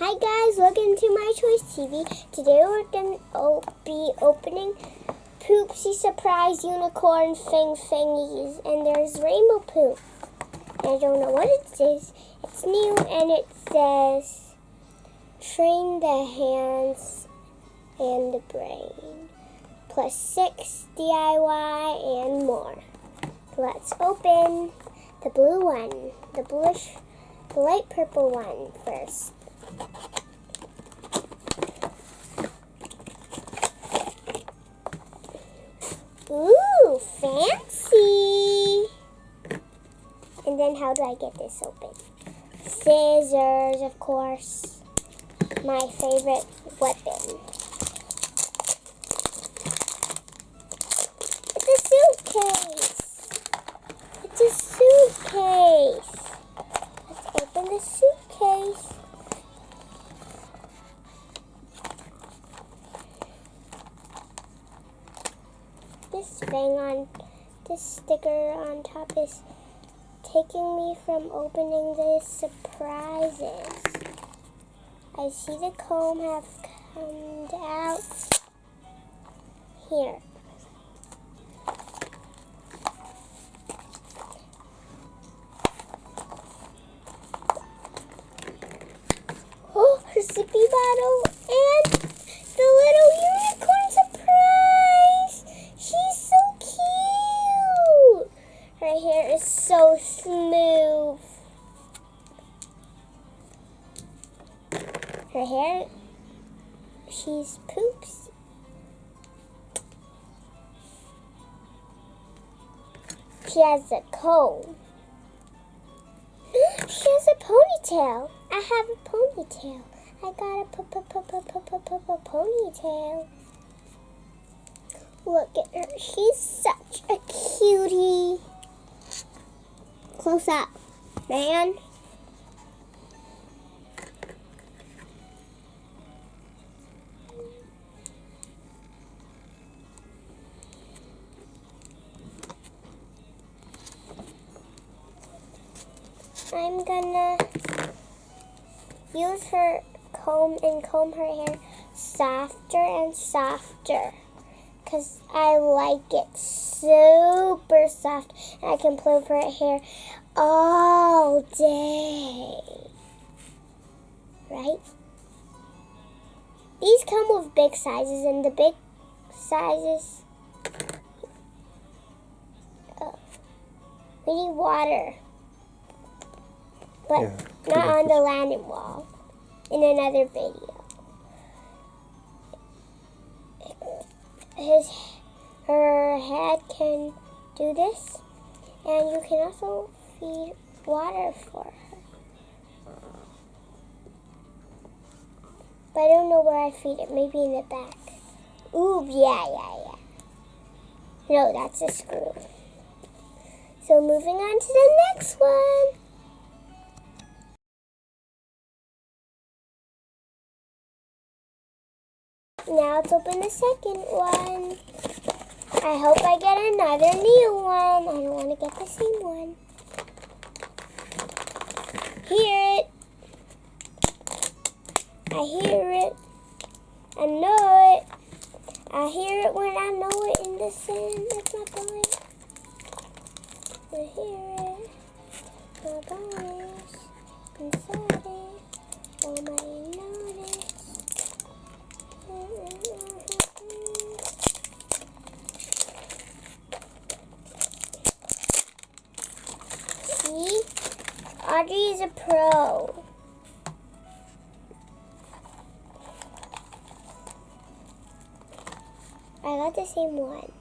Hi guys, welcome to myToyS TV. Today we're going to be opening Poosie Surprise Unicorn Thingies. And there's rainbow poop. I don't know what it is. It's new and it says, train the hands and the brain. Plus 6 DIY and more. Let's open the blue one. The light purple one first. Ooh, fancy! And then how do I get this open? Scissors, of course. My favorite weapon. It's a suitcase. It's a suitcase. Let's open the suitcase. This sticker on top is taking me from opening the surprises. I see the comb have come out here. Oh, her sippy bottle and the little unicorn surprise. She's so cute. Her hair is so smooth. Her hair, she's Poosie. She has a comb. She has a ponytail. I have a ponytail. I got a ponytail. Look at her. She's such a cutie. Close up, man. I'm gonna use her comb and comb her hair softer and softer because I like it super soft and I can play with her hair all day, right? These come with big sizes and the big sizes, we need water. But not on the landing wall. In another video. Her head can do this. And you can also feed water for her. But I don't know where I feed it. Maybe in the back. Ooh, yeah. No, that's a screw. So moving on to the next one. Now let's open the second one. I hope I get another new one. I don't want to get the same one. Hear it. I hear it. I know it. I hear it when I know it in the sand. It's my boy. I hear it. My bones inside it. Oh my notice. See? Audrey is a pro. I got the same one.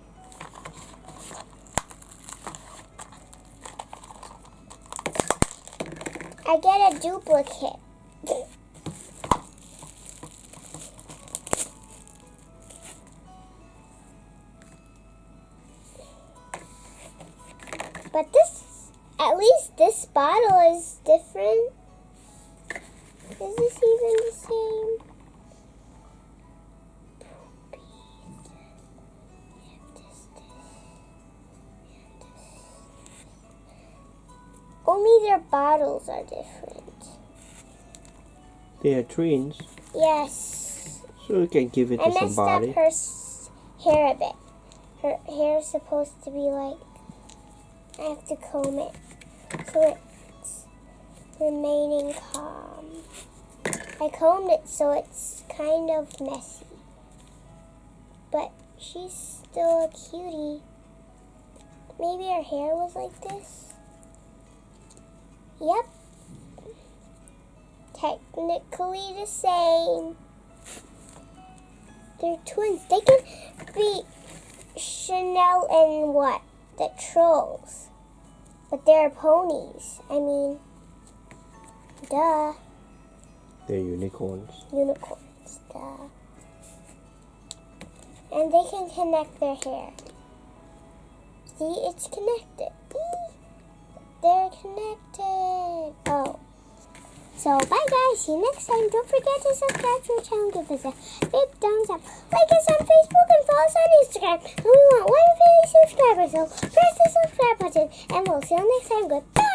I get a duplicate. But at least this bottle is different. Is this even the same? Only their bottles are different. They are twins. Yes. So you can give it I to messed somebody. up her hair a bit. Her hair is supposed to be like, I have to comb it so it's remaining calm. I combed it so it's kind of messy. But she's still a cutie. Maybe her hair was like this? Yep. Technically the same. They're twins. They can be Chanel and what? The trolls. But they're ponies. I mean, duh. They're unicorns. Unicorns, duh. And they can connect their hair. See, it's connected. They're connected. Oh. So, bye guys. See you next time. Don't forget to subscribe to our channel. Give us a big thumbs up. Like us on Facebook and follow us on Instagram. And we want 1 million subscribers. So, press the subscribe button. And we'll see you next time. Goodbye.